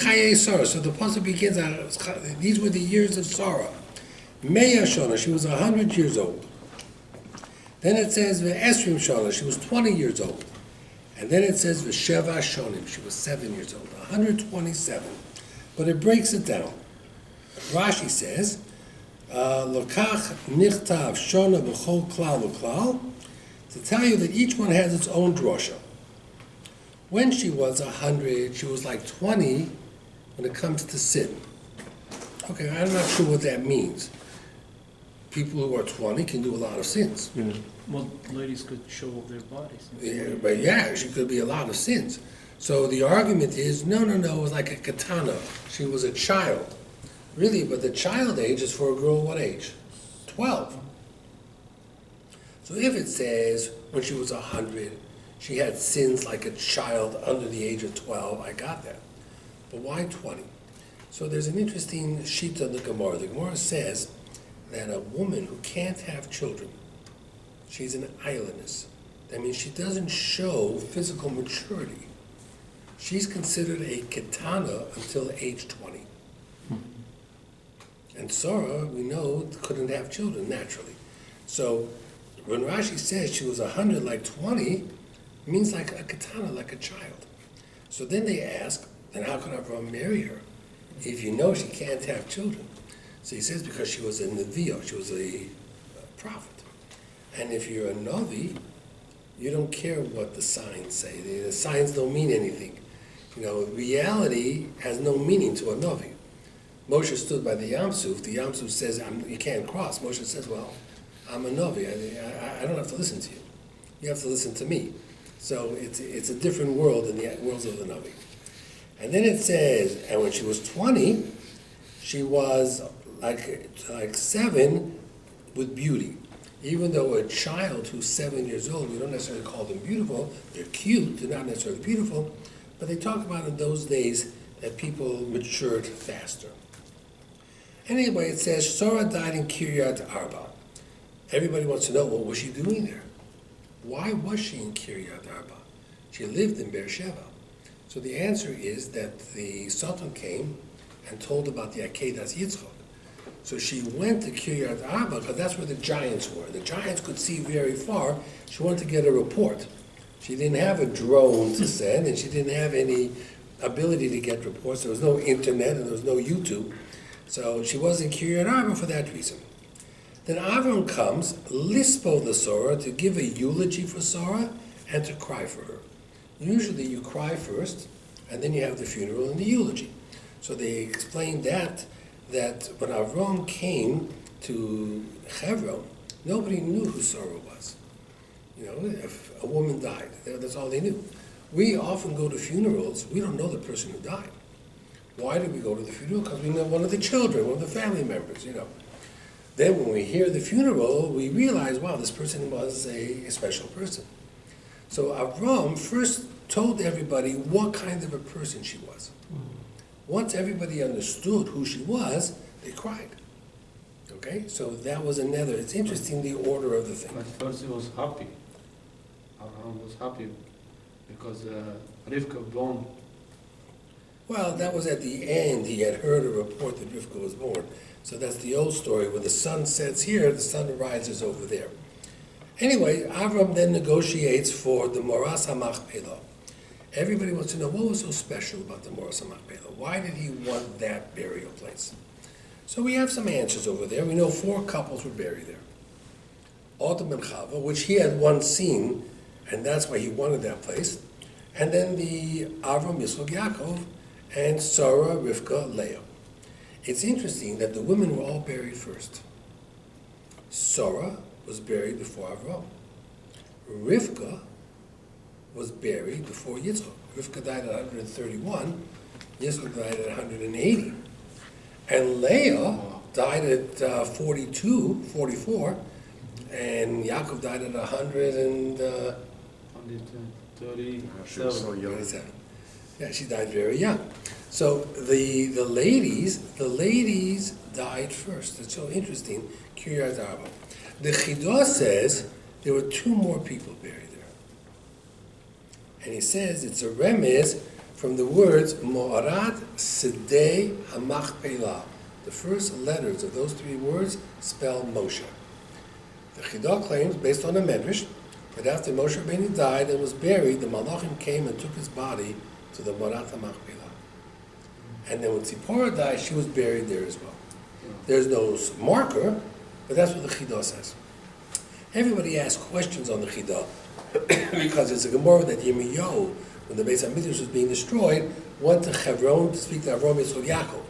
Chaye Sarah. So the pasuk begins on, these were the years of Sarah. Meya Shana, she was 100 years old. Then it says Ephraim Shana, she was 20 years old. And then it says Sheva Shonim, she was 7 years old, 127. But it breaks it down. Rashi says, Lokach nichtav shona b'chol klal u'klal, to tell you that each one has its own drosha. When she was 100, she was like 20 when it comes to sin. Okay, I'm not sure what that means. People who are 20 can do a lot of sins. Yeah. Well, ladies could show off their bodies. Yeah, but yeah, she could be a lot of sins. So the argument is, no, it was like a katana. She was a child. Really, but the child age is for a girl what age? 12. So if it says when she was 100, she had sins like a child under the age of 12, I got that. But why 20? So there's an interesting sheet of the Gemara. The Gemara says that a woman who can't have children, she's an islandess. That means she doesn't show physical maturity. She's considered a katana until age 20. And Sarah, we know, couldn't have children naturally. So when Rashi says she was 100 like 20, it means like a katana, like a child. So then they ask, then how can Avraham marry her if you know she can't have children? So he says because she was a Neviah, she was a prophet. And if you're a Navi, you don't care what the signs say. The signs don't mean anything. Reality has no meaning to a Navi. Moshe stood by the Yam Suf. The Yam Suf says, you can't cross. Moshe says, well, I'm a Navi. I don't have to listen to you. You have to listen to me. So it's a different world than the worlds of the Navi. And then it says, and when she was 20, she was like 7 with beauty. Even though a child who's 7 years old, we don't necessarily call them beautiful. They're cute. They're not necessarily beautiful. But they talk about in those days that people matured faster. Anyway, it says, Sarah died in Kiryat Arba. Everybody wants to know, what was she doing there? Why was she in Kiryat Arba? She lived in Beersheba. So the answer is that the Sultan came and told about the Akedas Yitzchak. So she went to Kiryat Arba because that's where the giants were. The giants could see very far. She wanted to get a report. She didn't have a drone to send, and she didn't have any ability to get reports. There was no internet and there was no YouTube. So she was in Kiryat Arba for that reason. Then Avram comes, lispo the Sarah, to give a eulogy for Sarah and to cry for her. Usually you cry first, and then you have the funeral and the eulogy. So they explained that when Avram came to Hebron, nobody knew who Sarah was. If a woman died, that's all they knew. We often go to funerals, we don't know the person who died. Why do we go to the funeral? Because we know one of the children, one of the family members, Then when we hear the funeral, we realize, wow, this person was a special person. So Avram first told everybody what kind of a person she was. Once everybody understood who she was, they cried. Okay? So that was another, it's interesting the order of the thing. But first he was happy. Abraham was happy because Rivka born. Well, that was at the end. He had heard a report that Rivka was born. So that's the old story. When the sun sets here, the sun rises over there. Anyway, Avram then negotiates for the Moras HaMachpelah. Everybody wants to know what was so special about the Moras HaMachpelah. Why did he want that burial place? So we have some answers over there. We know 4 couples were buried there. Adam and Chava, which he had once seen, and that's why he wanted that place. And then the Avram, Yitzchak, Yaakov, and Sarah, Rivka, Leah. It's interesting that the women were all buried first. Sarah was buried before Avram. Rivka was buried before Yitzchak. Rivka died at 131, Yitzchak died at 180. And Leah died at 42, 44, and Yaakov died at 137. Yeah, she died very young. So the ladies died first. It's so interesting. Kiryat Arba. The Chidah says there were 2 more people buried there. And he says it's a remez from the words Mo'arad Sedei HaMachpelah. The first letters of those three words spell Moshe. The Chidah claims, based on the Medrash, that after Moshe Rabbeinu died and was buried, the Malachim came and took his body to the Mo'arad HaMachpelah. And then when Tzipporah died, she was buried there as well. There's no marker, but that's what the Chidah says. Everybody asks questions on the Chidah because it's a Gemara that Yirmiyahu, when the Beis HaMikdash was being destroyed, went to Hebron to speak to Avraham Yitzchak Yaakov.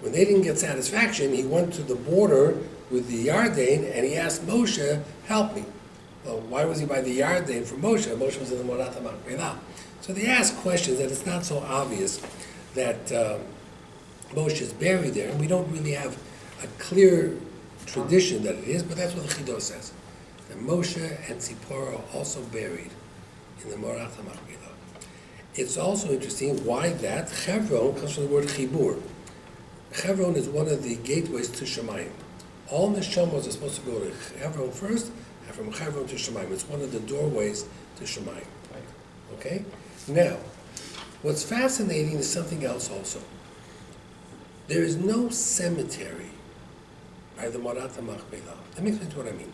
When they didn't get satisfaction, he went to the border with the Yarden and he asked Moshe, help me. Well, why was he by the Yarden for Moshe? Moshe was in the Morat HaMachpelah. So they ask questions that it's not so obvious that Moshe is buried there, and we don't really have a clear tradition that it is, but that's what the Chidah says. That Moshe and Tzipporah are also buried in the Morat HaMachpelah. It's also interesting why that Hebron comes from the word Chibur. Hebron is one of the gateways to Shemayim. All neshamos are supposed to go to Hebron first, and from Hebron to Shemayim. It's one of the doorways to Shemayim. Okay? Now, what's fascinating is something else also. There is no cemetery by the Morat HaMachpelah. Let me explain what I mean.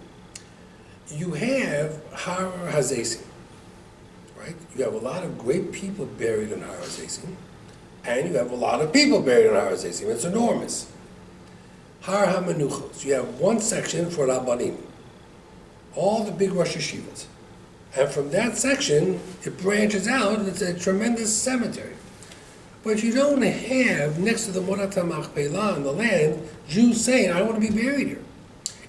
You have Har HaZeisim, right? You have a lot of great people buried in Har HaZeisim, and you have a lot of people buried in Har HaZeisim. It's enormous. Har HaMenuchos, you have one section for Rabbanim, all the big Rosh Yeshivas. And from that section, it branches out, and it's a tremendous cemetery. But you don't have, next to the Morat HaMachpelah in the land, Jews saying, I want to be buried here.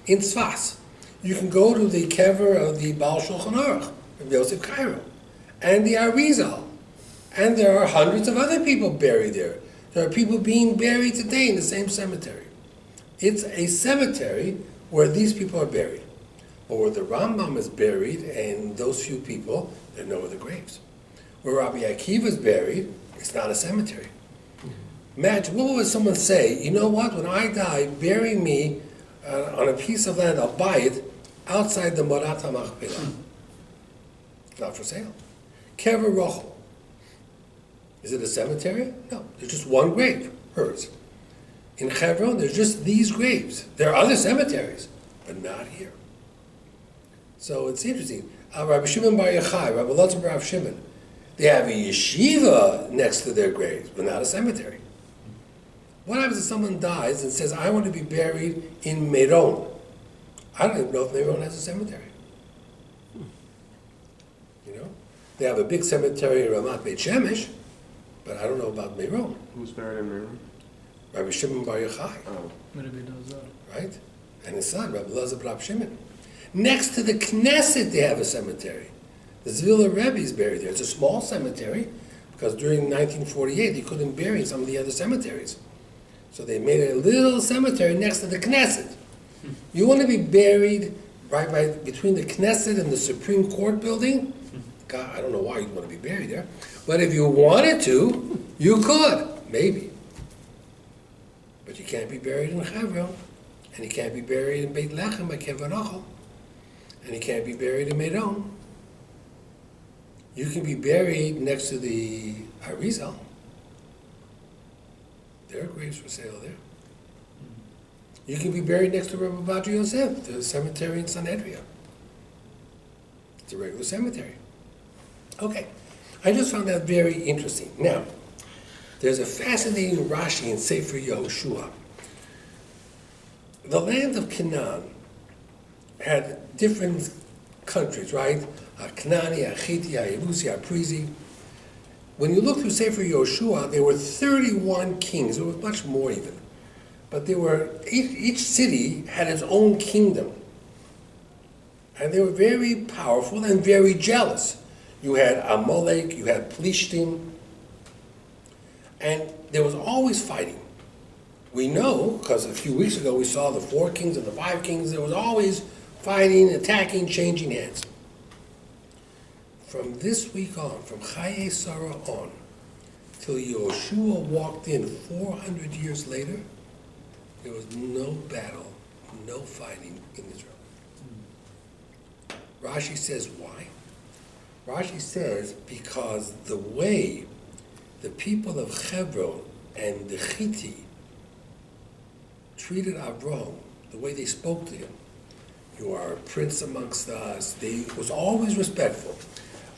In Tzfas, you can go to the kever of the Baal Shulchan Aruch, of Yosef Cairo, and the Arizal. And there are hundreds of other people buried there. There are people being buried today in the same cemetery. It's a cemetery where these people are buried. But where the Rambam is buried, and those few people, there are no other graves. Where Rabbi Akiva is buried, it's not a cemetery. Imagine, what would someone say? You know what? When I die, bury me on a piece of land, I'll buy it, outside the Morat HaMachpelah. Not for sale. Kever Rochel. Is it a cemetery? No. There's just one grave, hers. In Hebron, there's just these graves. There are other cemeteries, but not here. So it's interesting. Rabbi Shimon Bar Yochai, Rabbi Elazar Bar Shimon, they have a yeshiva next to their graves, but not a cemetery. What happens if someone dies and says, I want to be buried in Meron? I don't even know if Meron has a cemetery. You know? They have a big cemetery in Ramat Beit Shemesh, but I don't know about Meron. Who's buried in Meron? Rabbi Shimon Bar Yochai. Oh. Right? And his son, Rabbi Elazar Bar Shimon. Next to the Knesset, they have a cemetery. The Zvila Rebbe is buried there. It's a small cemetery because during 1948 they couldn't bury some of the other cemeteries. So they made a little cemetery next to the Knesset. You want to be buried right between the Knesset and the Supreme Court building? God, I don't know why you'd want to be buried there. But if you wanted to, you could, maybe. But you can't be buried in Hebron, and you can't be buried in Beit Lechem by Kever Rochel, and you can't be buried in Meron. You can be buried next to the Arizal. There are graves for sale there. You can be buried next to Rabbi Badri Yosef, the cemetery in Sanhedria. It's a regular cemetery. Okay, I just found that very interesting. Now, there's a fascinating Rashi in Sefer Yehoshua. The land of Canaan had different countries, right? Knani, Achiti, Yebusi, Aprizi. When you look through Sefer Yehoshua, there were 31 kings. There was much more even. But there were, each city had its own kingdom. And they were very powerful and very jealous. You had Amalek, you had Plishtim, and there was always fighting. We know, because a few weeks ago we saw the 4 kings and the 5 kings, there was always fighting, attacking, changing hands. From this week on, from Chaye Sarah on, till Yehoshua walked in 400 years later, there was no battle, no fighting in Israel. Rashi says why? Rashi says because the way the people of Hebron and the Chiti treated Avraham the way they spoke to him. You are a prince amongst us. They was always respectful.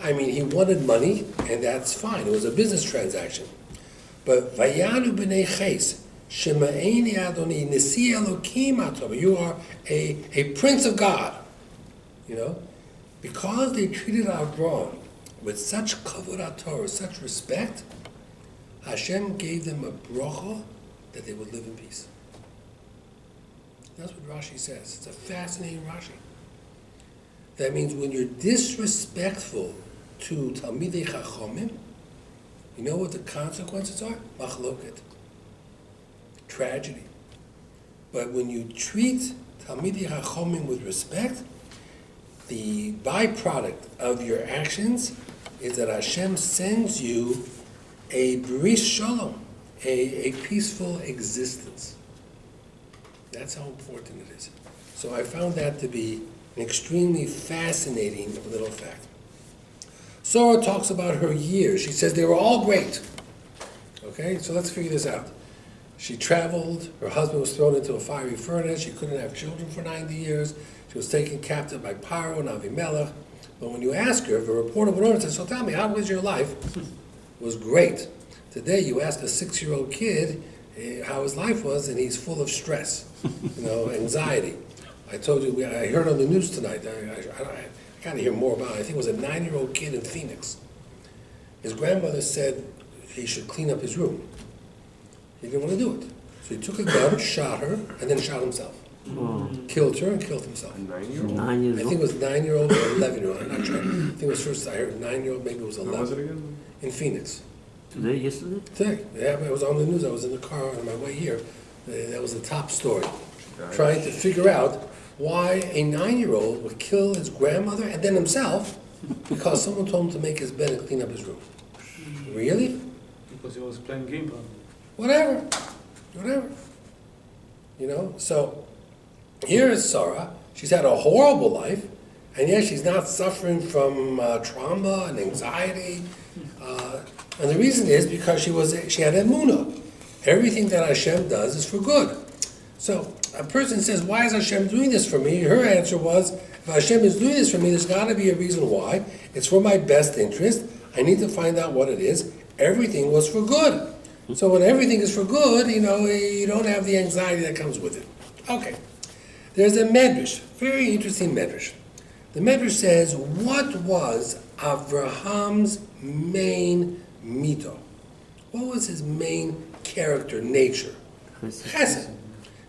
I mean, he wanted money, and that's fine. It was a business transaction. But Vayanu b'nei Ches, Shema'eni Adoni Nisi Elokim Atov. You are a prince of God. You know, because they treated Avraham with such kavod Torah, such respect, Hashem gave them a bracha that they would live in peace. That's what Rashi says. It's a fascinating Rashi. That means when you're disrespectful to Talmidei Chachomim, you know what the consequences are? Machloket. Tragedy. But when you treat Talmidei Chachomim with respect, the byproduct of your actions is that Hashem sends you a bris shalom, a peaceful existence. That's how important it is. So I found that to be an extremely fascinating little fact. Sarah talks about her years. She says they were all great. Okay, so let's figure this out. She traveled, her husband was thrown into a fiery furnace, she couldn't have children for 90 years, she was taken captive by Paro and Avimelech. But when you ask her, the reporter would order, says, so tell me, how was your life? It was great. Today you ask a 6-year-old kid how his life was, and he's full of stress, anxiety. I told you, I heard on the news tonight, I got to hear more about it. I think it was a 9-year-old kid in Phoenix. His grandmother said he should clean up his room. He didn't want to do it. So he took a gun, shot her, and then shot himself. Killed her and killed himself. A 9-year-old? 9 years I old. think it was 9-year-old or 11-year-old. I'm not sure. I think it was first I heard 9-year-old, maybe it was 11. Where was it again? In Phoenix. Today, yesterday? Today. Yeah, it was on the news. I was in the car on my way here. That was the top story. Died. Trying to figure out why a 9-year-old would kill his grandmother and then himself because someone told him to make his bed and clean up his room. Really? Because he was playing game plan. Whatever. So here is Sarah. She's had a horrible life, and yet she's not suffering from trauma and anxiety. And the reason is because she had emunah. Everything that Hashem does is for good. So a person says, why is Hashem doing this for me? Her answer was, if Hashem is doing this for me, there's got to be a reason why. It's for my best interest. I need to find out what it is. Everything was for good. So when everything is for good, you don't have the anxiety that comes with it. Okay. There's a medrash, very interesting medrash. The medrash says, what was Abraham's main mito? What was his main character, nature? Chesed.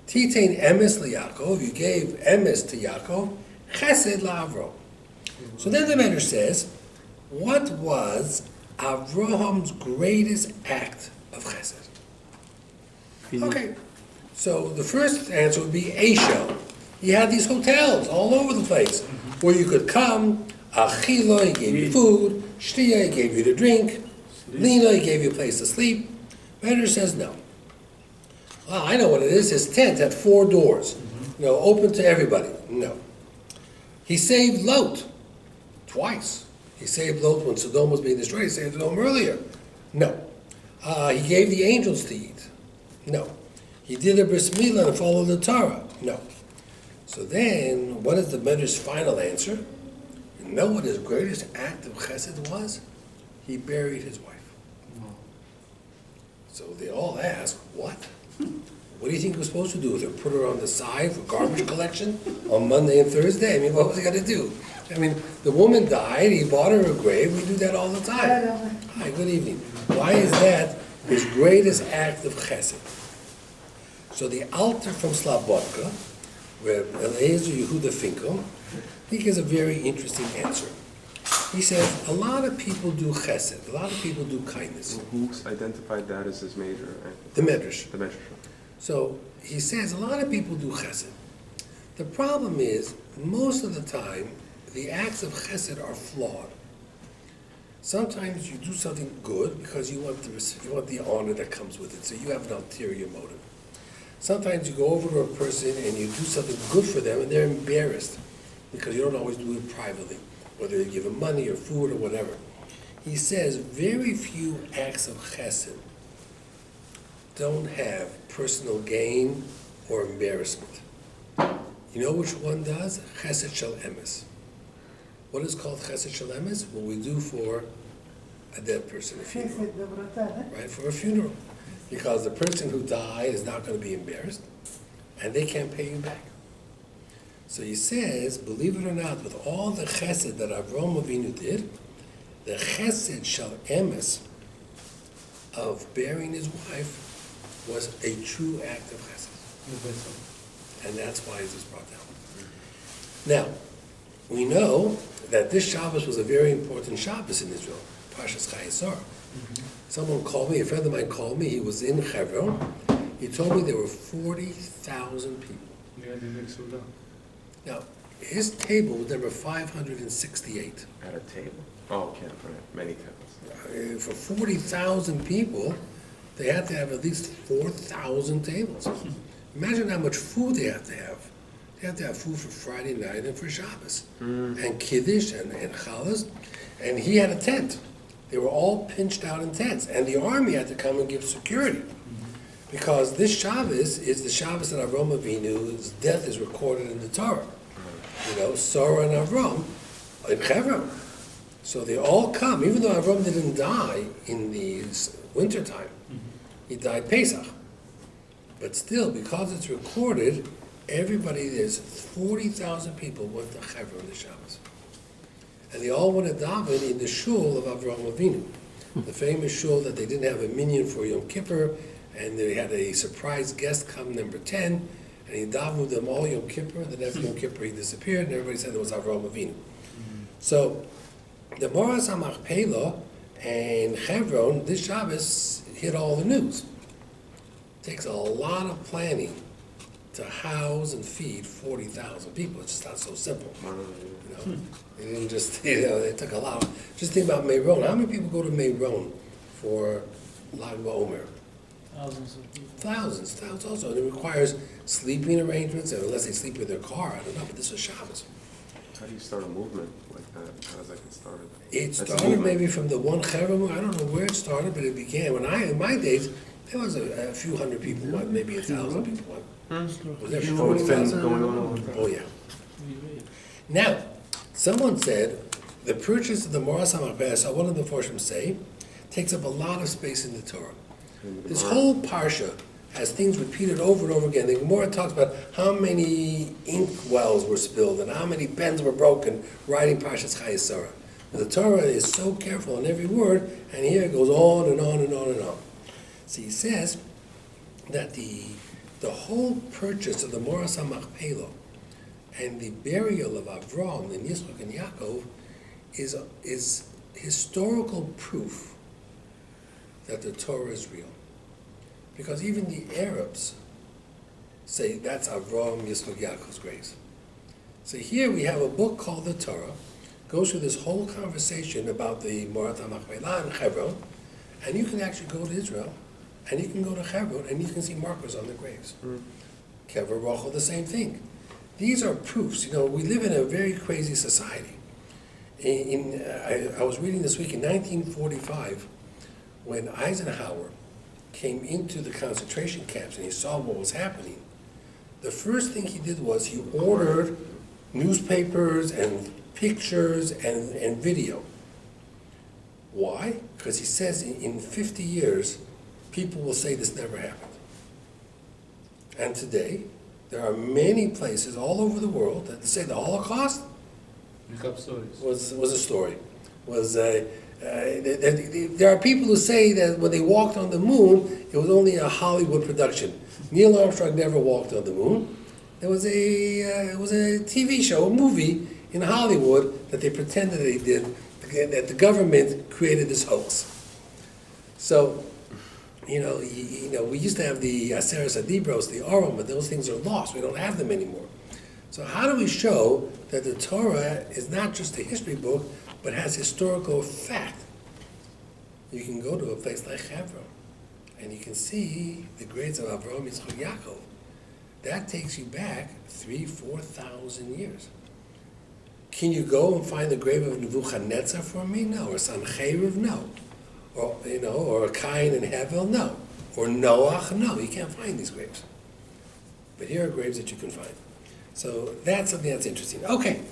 Titain emes liYaakov, you gave emes to Yaakov, chesed la'Avro. So then the medrash says, what was Avraham's greatest act of chesed? Okay, so the first answer would be Eshel. He had these hotels all over the place where you could come. Achila, he gave you food. Shtiya, he gave you to drink. Lina, he gave you a place to sleep. Medrash says no. Well, I know what it is. His tent had 4 doors, open to everybody. No. He saved Lot twice. He saved Lot when Sodom was being destroyed. He saved Sodom earlier. No. He gave the angels to eat. No. He did a bris milah and followed the Torah. No. So then, what is the Medrash's final answer? You know what his greatest act of chesed was? He buried his wife. So they all ask, what? What do you think he was supposed to do with her? Put her on the side for garbage collection on Monday and Thursday? I mean, what was he going to do? I mean, the woman died, he bought her a grave, we do that all the time. Hi, good evening. Why is that his greatest act of chesed? So the Alter from Slobodka, where Eliezer Yehuda Finkel, he gives a very interesting answer. He says, a lot of people do chesed, a lot of people do kindness. Who identified that as his major? The Medrash. The Medrash. So he says, a lot of people do chesed. The problem is, most of the time, the acts of chesed are flawed. Sometimes you do something good because you want the honor that comes with it, so you have an ulterior motive. Sometimes you go over to a person and you do something good for them and they're embarrassed because you don't always do it privately, whether you give them money or food or whatever. he says very few acts of chesed don't have personal gain or embarrassment. You know which one does? Chesed shel emes. What is called chesed shel emes? What we do for a dead person, a funeral. Right, for a funeral. Because the person who died is not going to be embarrassed, and they can't pay you back. So he says, believe it or not, with all the chesed that Avraham Avinu did, the chesed shel emes of burying his wife was a true act of chesed. And that's why it was brought down. Now, we know that this Shabbos was a very important Shabbos in Israel, Parshas Chayesar. Someone called me, a friend of mine called me, he was in Hebron. He told me there were 40,000 people. Yeah, the next Sudan. Now, his table was number 568. At a table? Oh, okay, right, many tables. For 40,000 people, they had to have at least 4,000 tables. Imagine how much food they have to have. They have to have food for Friday night and for Shabbos, and Kiddush and Challahs. And he had a tent. They were all pinched out in tents, and the army had to come and give security. Because this Shabbos is the Shabbos that Avraham Avinu's death is recorded in the Torah. You know, Sarah and Avram in Hebron. So they all come, even though Avram didn't die in the wintertime. He died Pesach. But still, because it's recorded, everybody, there's 40,000 people went to Hebron this Shabbos. And they all went to daven in the shul of Avraham Avinu. The famous shul that they didn't have a minyan for Yom Kippur, and they had a surprise guest come, number 10, and he davened with them all Yom Kippur, and then after Yom Kippur he disappeared, and everybody said it was Avraham Avinu. So, the Moras HaMachpelah and Hebron, this Shabbos hit all the news. It takes a lot of planning to house and feed 40,000 people. It's just not so simple. You know, they didn't just, it took a lot. Just think about Meron. How many people go to Meron for Lag BaOmer? Thousands of people. Thousands also. And it requires sleeping arrangements, and unless they sleep in their car, I don't know, but this is Shabbos. How do you start a movement like that? How does that get started? It That's a started movement. maybe from the one Chevron, I don't know where it started, but it began. In my days, there was a few hundred people went, maybe 1,000 people went. Was there Oh, it's been 40,000? going on all the time. Oh, yeah. Now, someone said the purchase of the Moras HaMachpelah, I saw one of the Forshim say, takes up a lot of space in the Torah. This whole parsha has things repeated over and over again. The Gemara talks about how many ink wells were spilled and how many pens were broken writing Parshas Chayesara. The Torah is so careful in every word, and here it goes on and on and on and on. So he says that the whole purchase of the Moras HaMachpelah and the burial of Avram and Yitzchak and Yaakov is historical proof that the Torah is real. Because even the Arabs say that's Avram, Yitzchak, Yaakov's graves. So here we have a book called the Torah, goes through this whole conversation about the Morat HaMachpelah and Hebron, and you can actually go to Israel, and you can go to Hebron, and you can see markers on the graves. Kever Rachel, the same thing. These are proofs. You know, we live in a very crazy society. I was reading this week in 1945, when Eisenhower came into the concentration camps and he saw what was happening, the first thing he did was he ordered newspapers and pictures and video. Why? Because he says in 50 years, people will say this never happened. And today, there are many places all over the world that say the Holocaust Make up stories. was a story. There are people who say that when they walked on the moon, it was only a Hollywood production. Neil Armstrong never walked on the moon. It was a TV show, a movie in Hollywood that they pretended they did, that the government created this hoax. So, you know, we used to have the Aseres Adibros, the Oram, but those things are lost. We don't have them anymore. So how do we show that the Torah is not just a history book, but has historical fact? You can go to a place like Hebron, and you can see the graves of Avraham, Yitzchak, Yaakov. That takes you back 3,000-4,000 years. Can you go and find the grave of Nebuchadnezzar for me? No. Or Sancheriv? No. Or, or Cain and Hevel? No. Or Noach? No. You can't find these graves. But here are graves that you can find. So that's something that's interesting. Okay.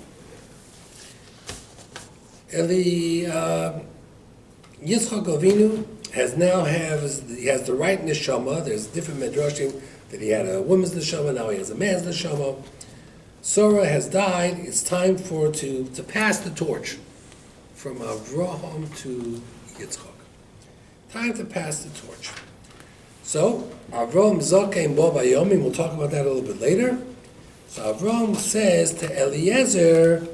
Yitzchak Avinu has the right neshama. There's different medrashim that he had a woman's neshama, now he has a man's neshama. Sarah has died. It's time to pass the torch from Avraham to Yitzchak. Time to pass the torch. So Avraham Zakein Bo Bayomim. We'll talk about that a little bit later. So Avraham says to Eliezer,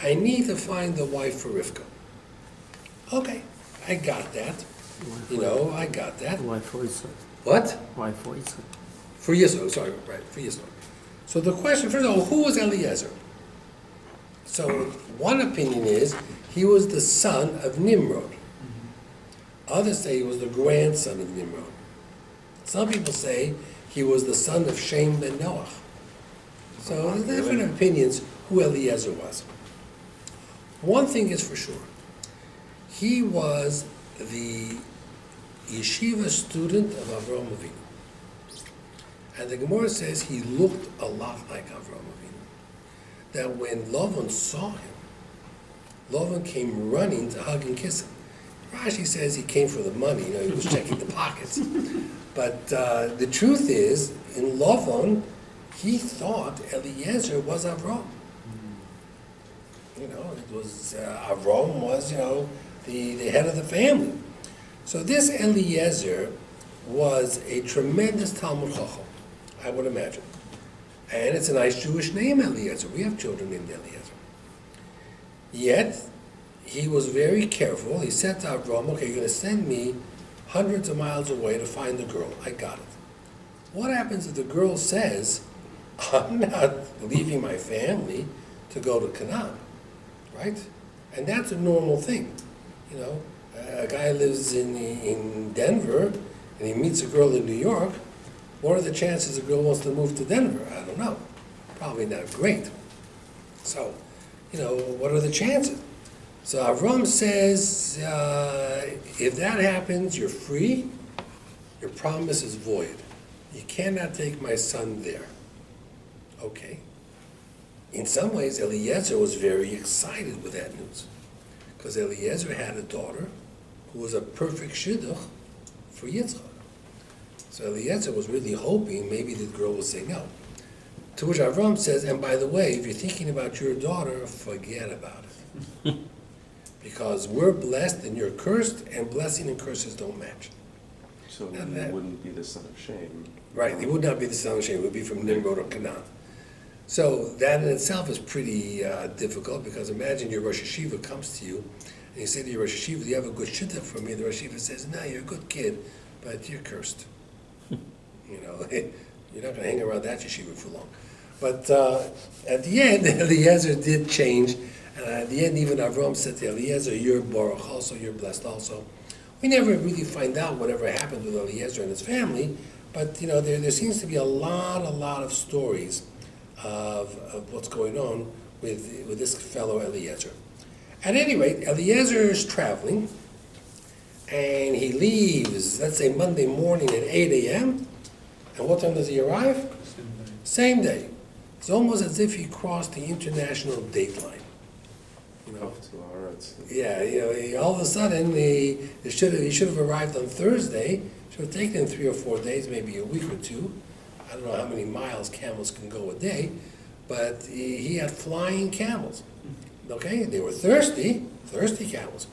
I need to find a wife for Rivka. Okay, I got that. I got that. Why for Yitzchak? What? Why for Yitzchak? For Yitzchak, sorry, right, for Yitzchak. So the question, first of all, who was Eliezer? So one opinion is he was the son of Nimrod. Others say he was the grandson of Nimrod. Some people say he was the son of Shem ben Noach. So there's different opinions who Eliezer was. One thing is for sure. He was the yeshiva student of Avraham Avinu. And the Gemara says he looked a lot like Avraham Avinu. That when Lavan saw him, Lavan came running to hug and kiss him. Rashi says he came for the money, he was checking the pockets. But the truth is, in Lavan, he thought Eliezer was Avraham. It was, Avraham was, the head of the family. So this Eliezer was a tremendous Talmud Chacham, I would imagine. And it's a nice Jewish name, Eliezer. We have children named Eliezer. Yet, he was very careful. He said to Avraham, okay, you're going to send me hundreds of miles away to find the girl. I got it. What happens if the girl says, I'm not leaving my family to go to Canaan, right? And that's a normal thing. A guy lives in Denver and he meets a girl in New York. What are the chances a girl wants to move to Denver? I don't know. Probably not great. So, what are the chances? So Avram says, if that happens, you're free. Your promise is void. You cannot take my son there. Okay. In some ways, Eliezer was very excited with that news. Because Eliezer had a daughter who was a perfect shidduch for Yitzchak. So Eliezer was really hoping maybe the girl would say no. To which Avram says, and by the way, if you're thinking about your daughter, forget about it. Because we're blessed and you're cursed, and blessing and curses don't match. So he wouldn't be the son of Shem. Right, he would not be the son of Shem, he would be from Nimrod or Canaan. So that in itself is pretty difficult, because imagine your Rosh Hashiva comes to you, and you say to your Rosh Hashiva, do you have a good shidduch for me? The Rosh Hashiva says, no, you're a good kid, but you're cursed. You're not going to hang around that yeshiva for long. But at the end, Eliezer did change. And at the end, even Avram said to Eliezer, you're Baruch also, you're blessed also. We never really find out whatever happened with Eliezer and his family, but there seems to be a lot of stories of what's going on with this fellow Eliezer. At any rate, Eliezer is traveling, and he leaves, let's say Monday morning at 8 a.m., and what time does he arrive? Same day. It's almost as if he crossed the international date line. Yeah, all of a sudden he should have arrived on Thursday. Should have taken him 3 or 4 days, maybe a week or two. I don't know how many miles camels can go a day, but he had flying camels. Okay, they were thirsty camels.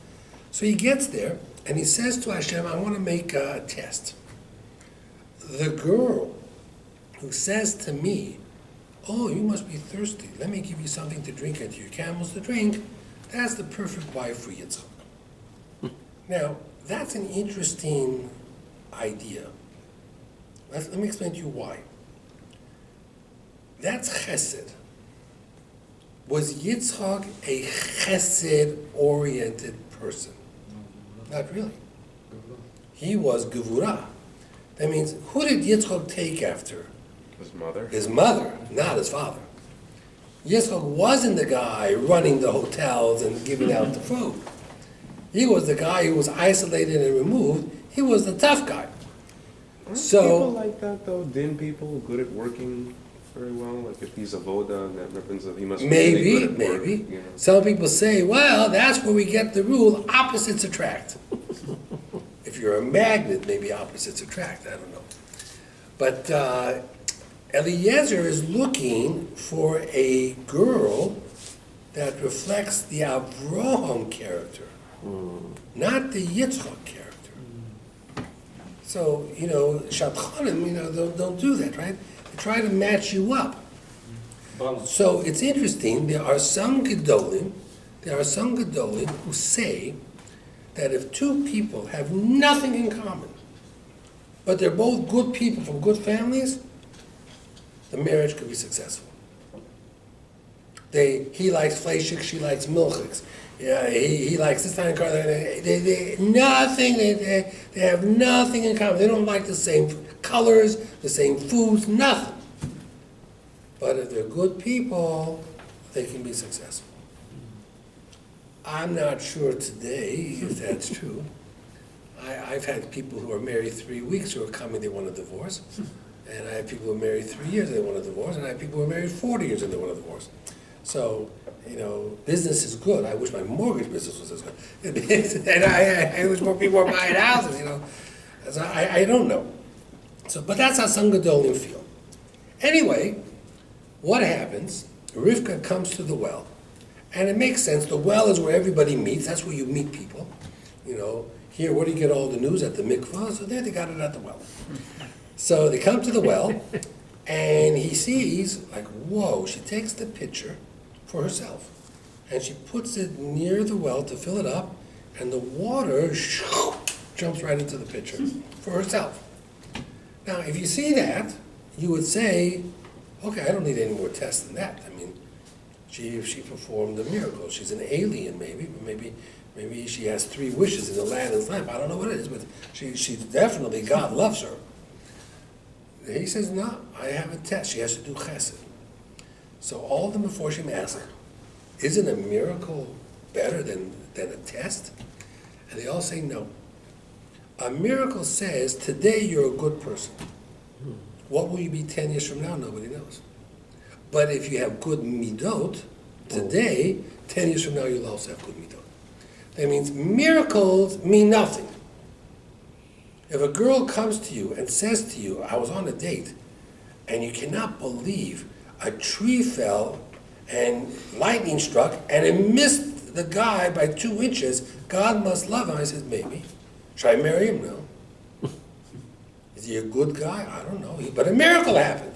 So he gets there and he says to Hashem, I want to make a test. The girl who says to me, oh, you must be thirsty. Let me give you something to drink and to your camels to drink. That's the perfect wife for Yitzchak. Now, that's an interesting idea. Let me explain to you why. That's chesed. Was Yitzchak a chesed-oriented person? Not really. He was gevurah. That means, who did Yitzchak take after? His mother? His mother, not his father. Yitzchak wasn't the guy running the hotels and giving out the food. He was the guy who was isolated and removed. He was the tough guy. Aren't So- people like that though? Din people good at working very well. Like if he's a voda, that represents he must be really good at work, Maybe. you know? Some people say, well, that's where we get the rule, opposites attract. If you're a magnet, maybe opposites attract, I don't know. But Eliezer is looking for a girl that reflects the Avraham character, not the Yitzchak character. So, Shatchanim, don't do that, right? They try to match you up. Balance. So it's interesting, there are some Gedolim who say that if two people have nothing in common, but they're both good people from good families, the marriage could be successful. He likes fleishik, she likes milchiks. Yeah, he likes this kind of car. They have nothing in common. They don't like the same colors, the same foods, nothing. But if they're good people, they can be successful. I'm not sure today if that's true. I've had people who are married 3 weeks who are coming, they want a divorce. And I have people who are married 3 years and they want a divorce. And I have people who are married 40 years and they want a divorce. So, business is good. I wish my mortgage business was as good. And I wish more people were buying houses, So I don't know. So, but that's how some Gedolim feel. Anyway, what happens? Rivka comes to the well. And it makes sense. The well is where everybody meets. That's where you meet people. Here, where do you get all the news? At the mikvah. So there they got it at the well. So they come to the well, and he sees, like, whoa, she takes the pitcher for herself. And she puts it near the well to fill it up, and the water jumps right into the pitcher for herself. Now, if you see that, you would say, okay, I don't need any more tests than that. I mean, she performed a miracle. She's an alien, maybe, but maybe she has 3 wishes in the Aladdin's lamp. I don't know what it is, but she definitely, God loves her. He says, no, I have a test. She has to do chesed. So all of them before she ask, isn't a miracle better than a test? And they all say no. A miracle says, today you're a good person. What will you be 10 years from now? Nobody knows. But if you have good midot, today, 10 years from now, you'll also have good midot. That means miracles mean nothing. If a girl comes to you and says to you, I was on a date, and you cannot believe a tree fell and lightning struck and it missed the guy by 2 inches, God must love him. I said, maybe. Should I marry him? No. Is he a good guy? I don't know. But a miracle happened.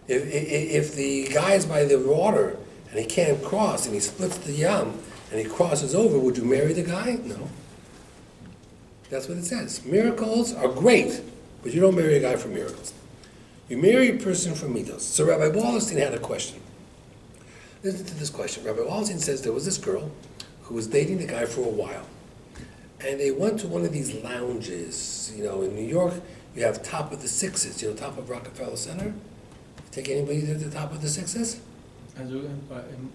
If the guy's by the water and he can't cross and he splits the yam and he crosses over, would you marry the guy? No. That's what it says. Miracles are great, but you don't marry a guy for miracles. You marry a person for mitos. So Rabbi Wallerstein had a question. Listen to this question. Rabbi Wallerstein says there was this girl who was dating the guy for a while. And they went to one of these lounges. In New York, you have top of the Sixes, top of Rockefeller Center. Take anybody to the top of the Sixes? I do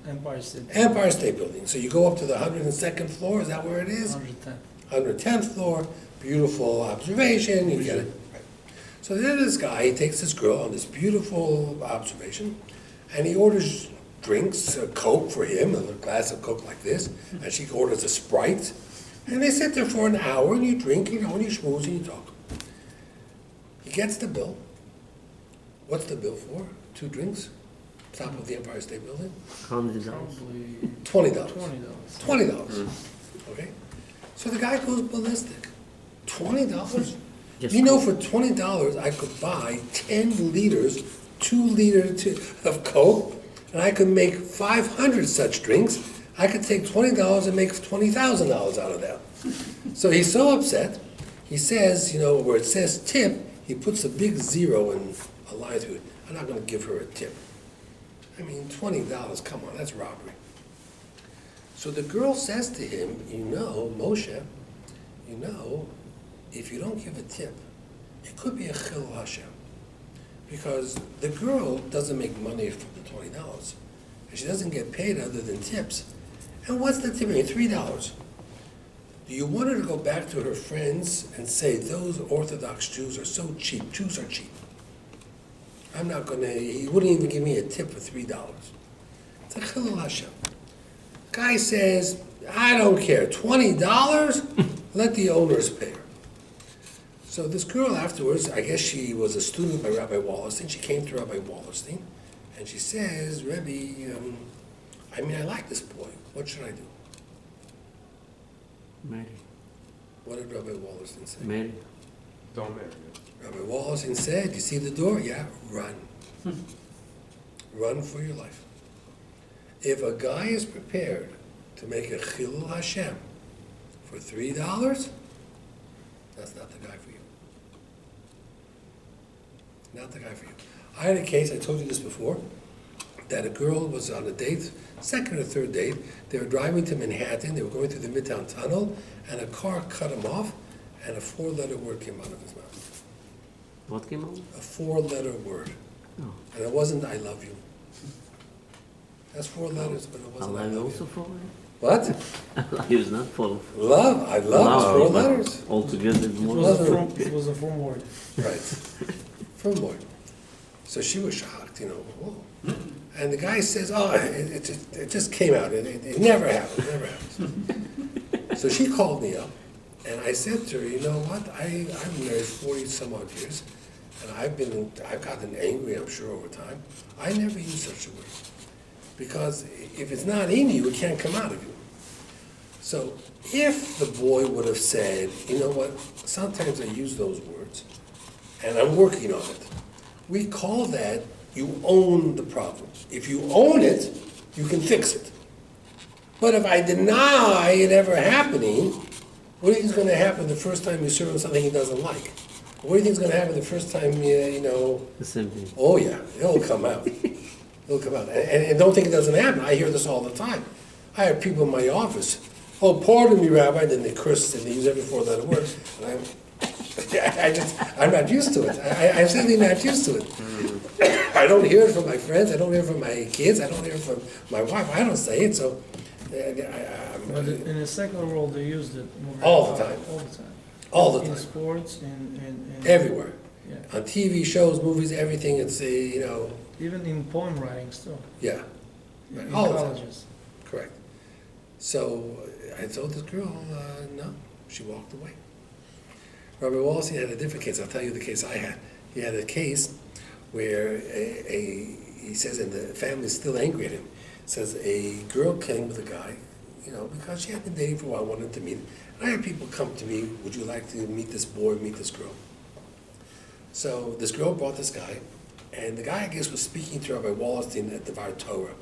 Empire State. Empire State Building. So you go up to the 102nd floor, is that where it is? 110. 110th floor, beautiful observation, you get it. Right. So there's this guy, he takes this girl on this beautiful observation, and he orders drinks, a Coke for him, a glass of Coke like this, and she orders a Sprite, and they sit there for an hour, and you drink, and you schmooze, and you talk. He gets the bill. What's the bill for? 2 drinks? Top of the Empire State Building? Probably $20. $20. $20. Okay? So the guy goes ballistic. $20? Just For $20 I could buy 10 liters, 2 liters of Coke, and I could make 500 such drinks. I could take $20 and make $20,000 out of that. So he's so upset, he says, where it says tip, he puts a big 0 and a line through it. I'm not going to give her a tip. I mean, $20, come on, that's robbery. So the girl says to him, Moshe, if you don't give a tip, it could be a chil Hashem. because the girl doesn't make money from the $20, and she doesn't get paid other than tips. And what's the tip? I mean, $3. Do you want her to go back to her friends and say, those Orthodox Jews are so cheap, Jews are cheap? I'm not gonna, he wouldn't even give me a tip for $3. It's a chilul Hashem. Guy says, I don't care, $20? Let the owners pay her. So this girl afterwards, I guess she was a student by Rabbi Wallerstein. She came to Rabbi Wallerstein, and she says, Rebbe, I like this boy. What should I do? Mary. What did Rabbi Wallerstein say? Mary. Don't marry. Rabbi Wallerstein said, you see the door? Yeah, run. Run for your life. If a guy is prepared to make a chilul Hashem for $3, that's not the guy for you. Not the guy for you. I had a case, I told you this before, that a girl was on a date, second or third date. They were driving to Manhattan, they were going through the Midtown Tunnel, and a car cut him off, and a 4-letter word came out of his mouth. What came out? A 4-letter word. Oh. And it wasn't, I love you. That's 4 letters, but it wasn't, I Allah love also you. for What? He was not full of Love, I love, is 4 but letters. altogether It more. it was a firm word. Right. From word. So she was shocked, whoa. And the guy says, oh, it just came out. It never happened, never happened. So she called me up, and I said to her, you know what? I've been married 40 some odd years, and I've gotten angry, I'm sure, over time. I never use such a word. Because if it's not in you, it can't come out of you. So if the boy would have said, you know what, sometimes I use those words, and I'm working on it, we call that you own the problem. If you own it, you can fix it. But if I deny it ever happening, what do you think is going to happen the first time you serve him something he doesn't like? What do you think is going to happen the first time, The same thing. oh yeah, it'll come out. It'll come out. And don't think it doesn't happen. I hear this all the time. I have people in my office, oh, pardon me, Rabbi, then they curse and they use every 4-letter word. And I'm not used to it. I'm simply not used to it. I don't hear it from my friends. I don't hear it from my kids. I don't hear it from my wife. I don't say it, so But in the secular world, they used it more. All the time. All the time. all the In time, sports and everywhere. Yeah. On TV shows, movies, everything, it's, Even in poem writing still. yeah, In all the time. colleges. Correct. So I told this girl, no, she walked away. Rabbi Wallerstein had a different case. I'll tell you the case I had. He had a case where he says, and the family's still angry at him, says a girl came with a guy, because she had been dating for a while, wanted to meet. And I had people come to me, would you like to meet this boy, meet this girl? So this girl brought this guy, and the guy, I guess, was speaking to Rabbi Wallerstein at the Var Torah.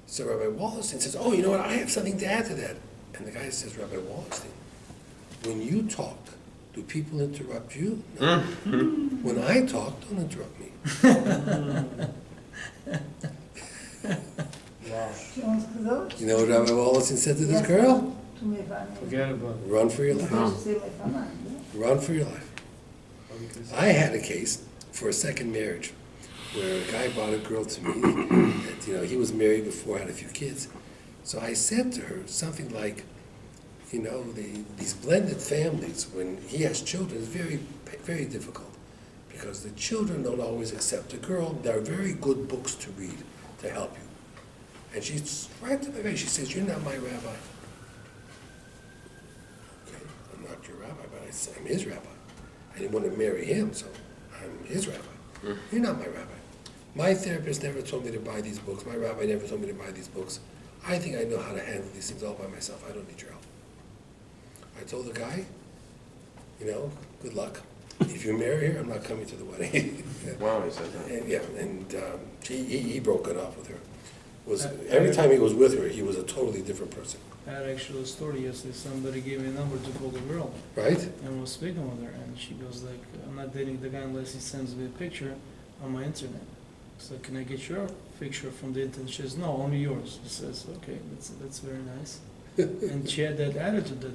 So Rabbi Wallerstein says, oh, you know what, I have something to add to that. And the guy says, Rabbi Wallerstein, when you talk, do people interrupt you? No. When I talk, don't interrupt me. Wow. You know what Rabbi Wallerstein said to this girl? Forget about it. Run for your life. Oh. Run for your life. I had a case for a second marriage where a guy brought a girl to me, and he was married before, had a few kids. So I said to her something like, these blended families, when he has children, is very, very difficult because the children don't always accept the girl. There are very good books to read to help you. And she's right to my face. She says, "You're not my rabbi." Okay, I'm not your rabbi, but I'm his rabbi. I didn't want to marry him, so I'm his rabbi. You're not my rabbi. My therapist never told me to buy these books. My rabbi never told me to buy these books. I think I know how to handle these things all by myself. I don't need your help. I told the guy, good luck. If you marry her, I'm not coming to the wedding. Wow, he said that. And he broke it off with her. Every time he was with her, he was a totally different person. I had actually a story yesterday. Somebody gave me a number to call the girl Right? and was speaking with her, and she goes like, "I'm not dating the guy unless he sends me a picture on my internet." So can I get your picture from the internet? She says, "No, only yours." He says, "Okay, that's very nice." And she had that attitude that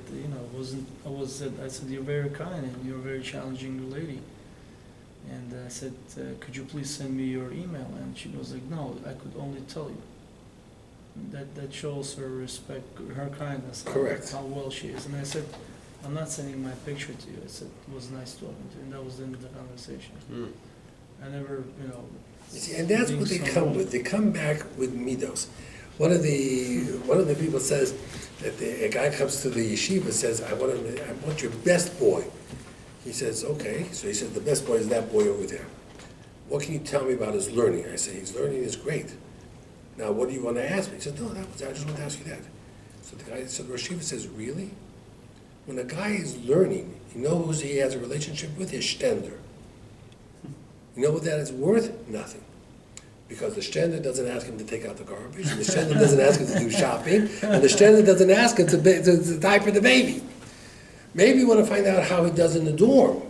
I said, "You're very kind and you're a very challenging lady." And I said, could you please send me your email? And she was like, no, I could only tell you. That shows her respect, her kindness, Correct. how well she is. And I said, I'm not sending my picture to you. I said, it was nice talking to you. And that was the end of the conversation. I never, You see, and that's what they come with. They come back with midos. One of the people says that a guy comes to the yeshiva, says, I want your best boy. He says, okay. So he said, the best boy is that boy over there. What can you tell me about his learning? I say, his learning is great. Now, what do you want to ask me? He said, no, I just want to ask you that. So the guy, so the yeshiva says, really? When a guy is learning, you know who he has a relationship with? His shtender. You know what that is worth? Nothing. Because the shtender doesn't ask him to take out the garbage, and the shtender doesn't ask him to do shopping, and the shtender doesn't ask him to diaper the baby. Maybe you want to find out how he does in the dorm,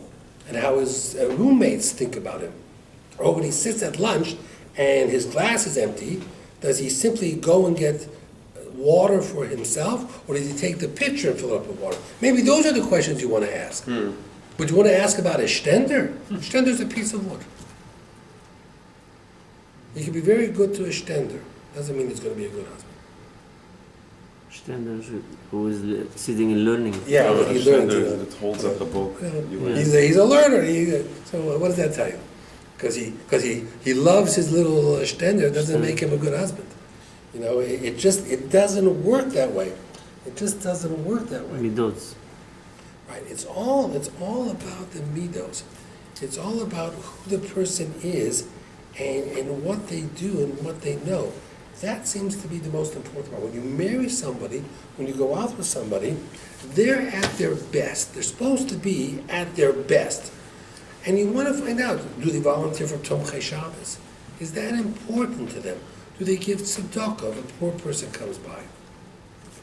and how his roommates think about him. Or when he sits at lunch and his glass is empty, does he simply go and get water for himself, or does he take the pitcher and fill it up with water? Maybe those are the questions you want to ask. But you want to ask about a shtender? Shtender's a piece of wood. He can be very good to a shtender. Doesn't mean he's going to be a good husband. Standard who is sitting and learning. Yeah, Oh, he the learned. standard that holds up the book. He's a learner. So what does that tell you? Because he loves his little shtender doesn't make him a good husband. It doesn't work that way. It just doesn't work that way. Midot. Right. It's all about the midos. It's all about who the person is and what they do and what they know. That seems to be the most important part. When you marry somebody, when you go out with somebody, they're at their best. They're supposed to be at their best. And you want to find out, do they volunteer for Tomchei Shabbos? Is that important to them? Do they give tzedakah if a poor person comes by?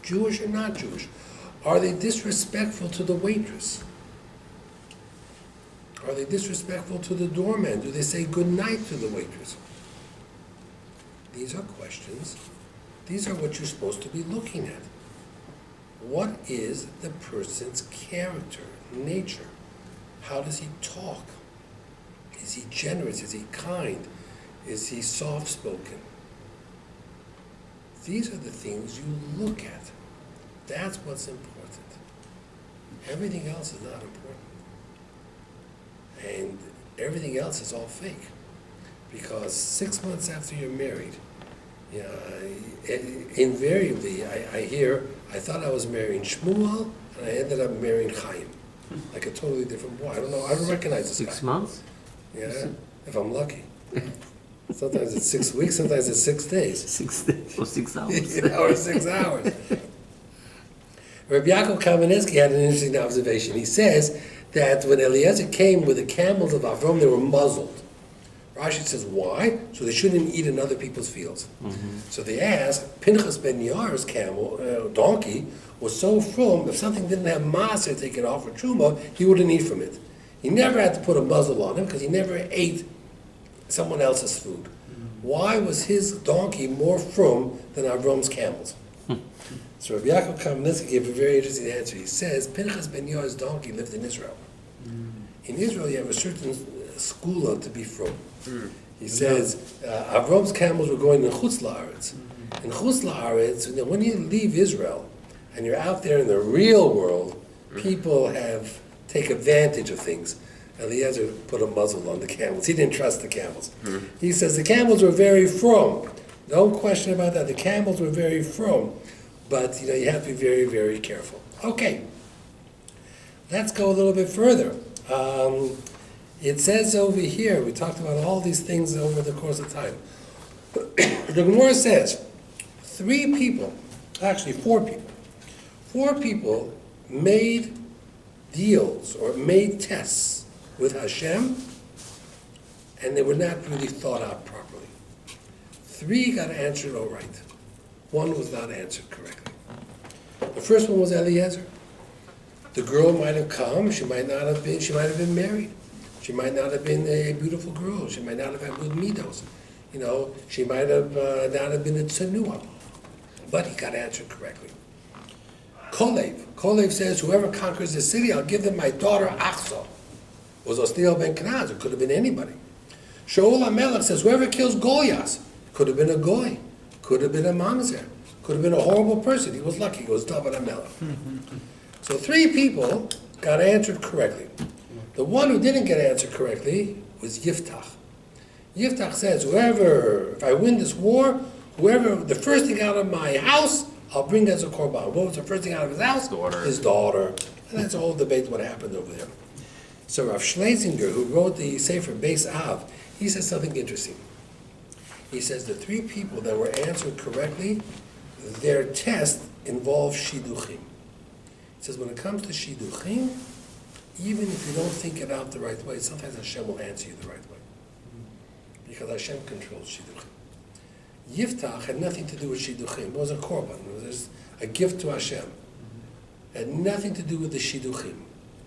Jewish or not Jewish? Are they disrespectful to the waitress? Are they disrespectful to the doorman? Do they say good night to the waitress? These are questions. These are what you're supposed to be looking at. What is the person's character, nature? How does he talk? Is he generous? Is he kind? Is he soft-spoken? These are the things you look at. That's what's important. Everything else is not important. And everything else is all fake. Because 6 months after you're married, invariably I hear, I thought I was marrying Shmuel, and I ended up marrying Chaim. Like a totally different boy. I don't recognize this 6 guy. months? Yeah, if I'm lucky. Sometimes it's 6 weeks, sometimes it's 6 days. 6 days or 6 hours. Or 6 hours. Rabbi Yaakov Kamenetsky had an interesting observation. He says that when Eliezer came with the camels of Ephraim, they were muzzled. Rashi says, why? So they shouldn't eat in other people's fields. So they asked, Pinchas ben Yair's donkey, was so frum, if something didn't have maser taken off for truma, he wouldn't eat from it. He never had to put a muzzle on him because he never ate someone else's food. Why was his donkey more frum than Avram's camels? So Rabbi Yaakov Kamenetsky gave a very interesting answer. He says, Pinchas ben Yair's donkey lived in Israel. In Israel, you have a certain skula to be frum. He says, Avram's camels were going in Chutz La'aretz. In Chutz La'aretz, when you leave Israel and you're out there in the real world, people take advantage of things. Eliezer put a muzzle on the camels. He didn't trust the camels. He says the camels were very frum. No question about that. The camels were very frum. But you have to be very, very careful. Okay. Let's go a little bit further. It says over here, we talked about all these things over the course of time. The Gemara says, 4 people made deals or made tests with Hashem, and they were not really thought out properly. 3 got answered all right. 1 was not answered correctly. The first one was Eliezer. The girl might have come, she might have been married. She might not have been a beautiful girl. She might not have had good midos. She might have not have been a tzenua. But he got answered correctly. Kolev says, whoever conquers the city, I'll give them my daughter Achsa. was Ostiel ben Kenaz. It could have been anybody. Shaul HaMelech says, whoever kills Goliath, could have been a goy, could have been a mamzer, could have been a horrible person. He was lucky. It was David HaMelech. So 3 people got answered correctly. The one who didn't get answered correctly was Yiftach. Yiftach says, if I win this war, the first thing out of my house, I'll bring as a korban. What was the first thing out of his house? Daughter. His daughter. And that's a whole debate what happened over there. So Rav Schlesinger, who wrote the Sefer Beis Av, he says something interesting. He says the 3 people that were answered correctly, their test involves shidduchim. He says when it comes to shidduchim, even if you don't think it out the right way, sometimes Hashem will answer you the right way. Because Hashem controls shidduchim. Yiftach had nothing to do with shidduchim. It was a korban. It was a gift to Hashem. It had nothing to do with the shidduchim.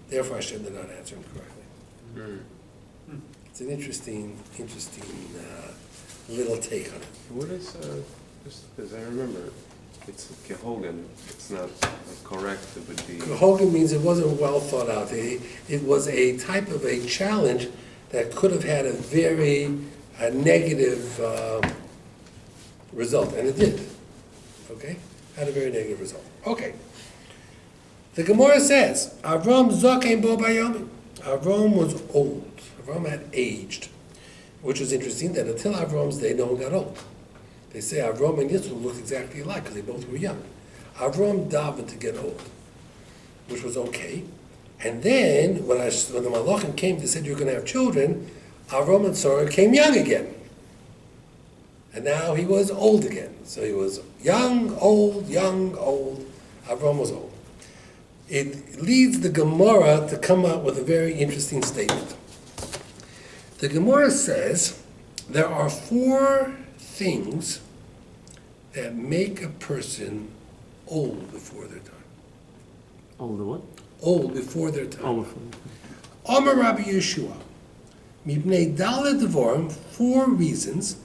Therefore, Hashem did not answer him correctly. It's an interesting little take on it. What is, just because I remember, it's Kehogan, it's not correct, it would be... Hogan means it wasn't well thought out. It was a type of a challenge that could have had a very negative result, and it did. Okay? Had a very negative result. Okay. The Gemara says, Avram Zokein Bo Bayomi. Avram was old. Avram had aged. Which was interesting that until Avram's day, no one got old. They say Avram and Yitzchak looked exactly alike because they both were young. Avram davened to get old, which was okay. And then, when the Malachim came, they said you're going to have children, Avram and Sarah came young again. And now he was old again. So he was young, old, Avram was old. It leads the Gemara to come up with a very interesting statement. The Gemara says there are 4 things that make a person old before their time. All the what? Old before their time. All R.Rabbi Yeshua. Mipnei Daled Devorim, 4 reasons.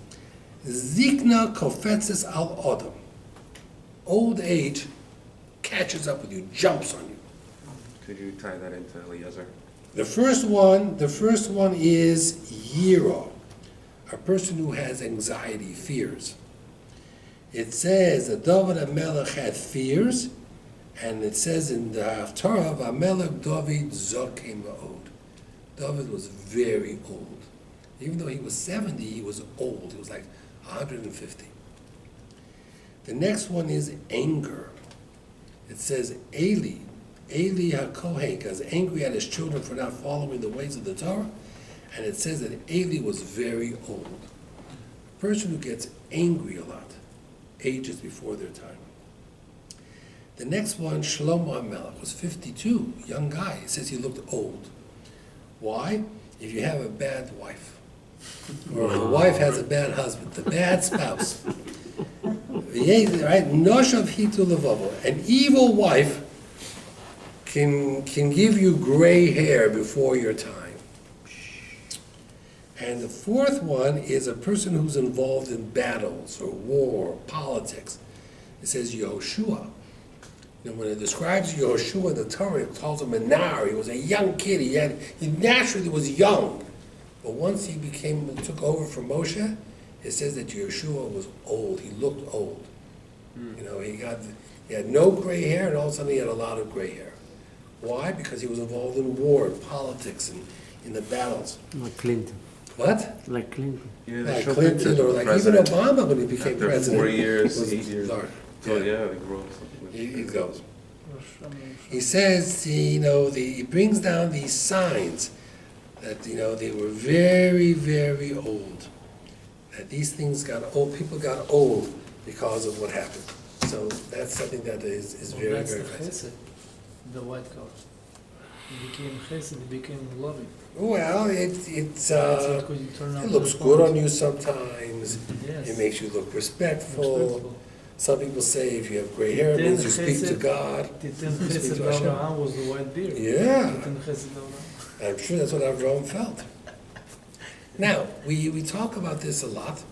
Zikna kofetzes al Adam. Old age catches up with you, jumps on you. Could you tie that into Eliezer? The first one is Yira, a person who has anxiety, fears. It says that David HaMelech had fears, and it says in the Haftarah, HaMelech David Zokein Va'od. David was very old. Even though he was 70, he was old. He was like 150. The next one is anger. It says Eli HaKohen was angry at his children for not following the ways of the Torah, and it says that Eli was very old. A person who gets angry a lot ages before their time. The next one, Shlomo HaMelech, was 52, young guy. It says he looked old. Why? If you have a bad wife, or if a wife has a bad husband, the bad spouse, right? Noshav hitu levavo. An evil wife can give you gray hair before your time. And the 4th one is a person who's involved in battles or war, politics. It says Yehoshua. You know, when it describes Yehoshua in the Torah, it calls him a nar. He was a young kid. He naturally was young. But once he took over from Moshe, it says that Yehoshua was old. He looked old. You know, he had no gray hair, and all of a sudden he had a lot of gray hair. Why? Because he was involved in war, politics, and in the battles. Like Clinton. What? Like Clinton. Yeah, Like Clinton, or like even Obama when he became After president. 4 years, was 8 years. dark. So yeah, they grow something. He goes. He says, he brings down these signs that, they were very, very old. That these things got old, people got old because of what happened. So that's something that is very, that's very the present. chesed, the white color. It became chesed, it became loving. Well, That's what you turn out it to looks the good point. on you sometimes. Yes. It makes you look respectful. Respectful. Some people say if you have gray hair, it means you speak to God. Titan Speak chesed to Hashem. Abraham was the white beard. Yeah. Titan chesed Abraham. I'm sure that's what Avraham felt. Now, we talk about this a lot.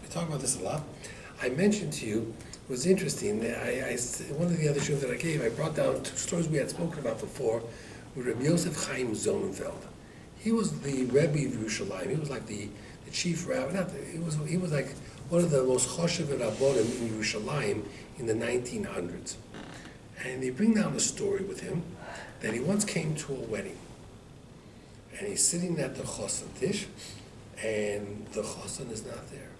I mentioned to you, it was interesting, one of the other shows that I gave, I brought down 2 stories we had spoken about before with Rabbi Yosef Chaim Zonenfeld. He was the Rebbe of Yerushalayim. He was like the chief rabbi. He was like one of the most choshev rabbonim in Yerushalayim in the 1900s. And they bring down a story with him that he once came to a wedding. And he's sitting at the chosan dish, and the chosan is not there.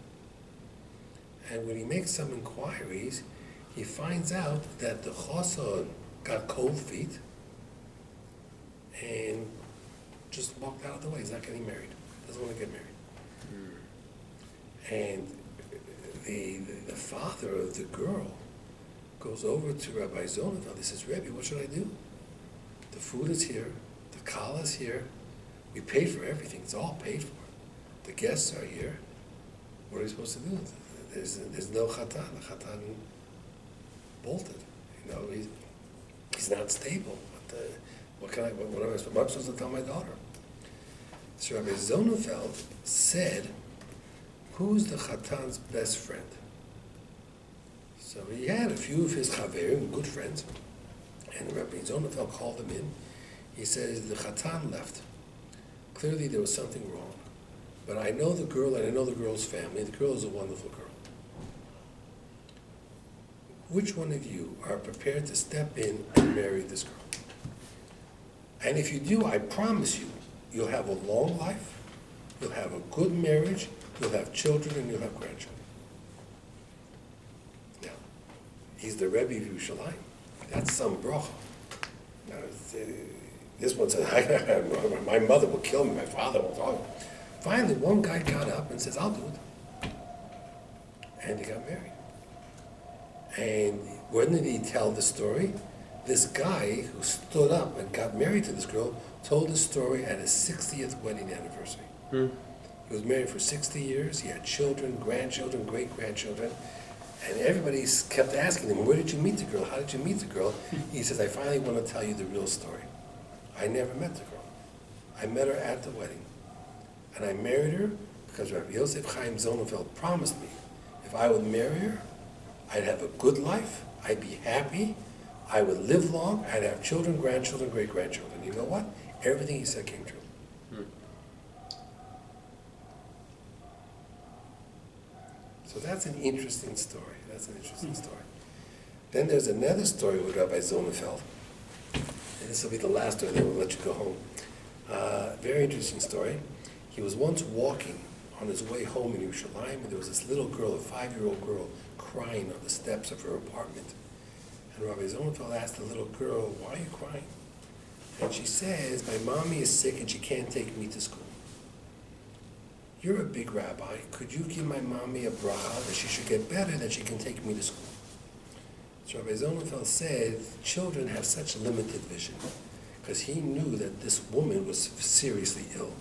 And when he makes some inquiries, he finds out that the chosan got cold feet and just walked out of the way. He's not getting married. Doesn't want to get married. And the father of the girl goes over to Rabbi Zonenfeld. He says, Rebbe, what should I do? The food is here. The kala is here. We pay for everything. It's all paid for. The guests are here. What are we supposed to do? There's no chatan. The chatan bolted. You know, he's not stable. What am I supposed to tell my daughter? So Rabbi Zonenfeld said, who's the chatan's best friend? So he had a few of his chaverim, good friends, and Rabbi Zonenfeld called them in. He says, the chatan left. Clearly there was something wrong. But I know the girl and I know the girl's family. The girl is a wonderful girl. Which one of you are prepared to step in and marry this girl? And if you do, I promise you, you'll have a long life, you'll have a good marriage, you'll have children, and you'll have grandchildren. Now, he's the Rebbe of Yerushalayim. That's some bracha. Now, this one says, my mother will kill me, my father will talk. Finally, one guy got up and says, I'll do it. And they got married. And when did he tell the story? This guy who stood up and got married to this girl told the story at his 60th wedding anniversary. He was married for 60 years. He had children, grandchildren, great-grandchildren. And everybody kept asking him, where did you meet the girl? How did you meet the girl? He says, I finally want to tell you the real story. I never met the girl. I met her at the wedding. And I married her because Rabbi Yosef Chaim Zonenfeld promised me if I would marry her, I'd have a good life, I'd be happy, I would live long, I'd have children, grandchildren, great-grandchildren. You know what? Everything he said came true. So that's an interesting story. Then there's another story with Rabbi Zonenfeld. And this will be the last story, then we'll let you go home. Very interesting story. He was once walking on his way home in Yerushalayim, and there was this little girl, a 5-year-old girl, crying on the steps of her apartment. And Rabbi Zonenfeld asked the little girl, why are you crying? And she says, my mommy is sick and she can't take me to school. You're a big rabbi. Could you give my mommy a bracha that she should get better, that she can take me to school? So Rabbi Zonenfeld said, children have such limited vision, because he knew that this woman was seriously ill.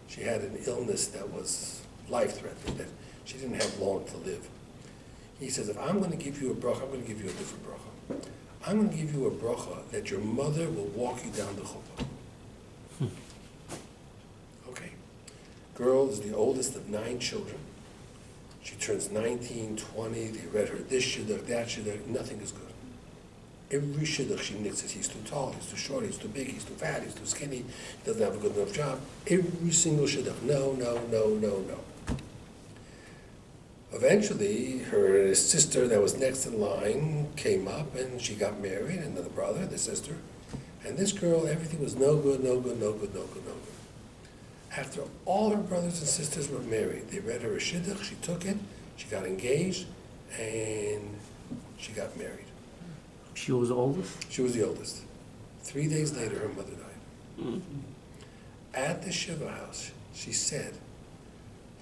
She had an illness that was life-threatening, that she didn't have long to live. He says, if I'm going to give you a bracha, I'm going to give you a different bracha. I'm going to give you a bracha that your mother will walk you down the chuppah. Okay. Girl is the oldest of 9 children. She turns 19, 20, they read her this shidduch, that shidduch, nothing is good. Every shidduch she nixes, he's too tall, he's too short, he's too big, he's too fat, he's too skinny, he doesn't have a good enough job. Every single shidduch, no. Eventually, her sister that was next in line came up and she got married, and the brother, the sister. And this girl, everything was no good. After all her brothers and sisters were married, they read her a shidduch, she took it, she got engaged, and she got married. She was the oldest? She was the oldest. 3 days later, her mother died. At the Shiva house, she said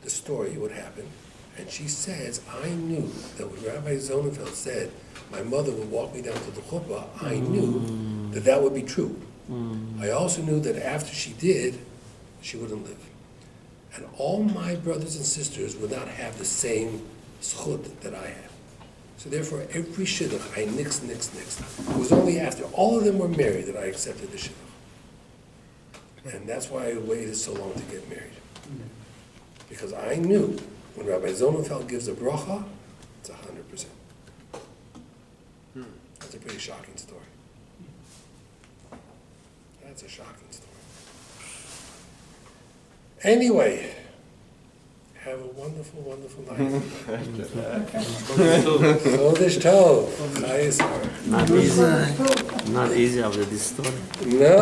the story, what happened, and she says, I knew that when Rabbi Zonenfeld said, my mother would walk me down to the chuppah, I knew that that would be true. I also knew that after she did, she wouldn't live. And all my brothers and sisters would not have the same zchut that I had. So therefore, every shidduch, I nixed. It was only after all of them were married that I accepted the shidduch. And that's why I waited so long to get married. Because I knew when Rabbi Zonenfeld gives a bracha, it's 100%. That's a pretty shocking story. That's a shocking story. Anyway, have a wonderful, wonderful life. Chodesh Tov. Chayes Har. Not easy. Not easy after this story. No.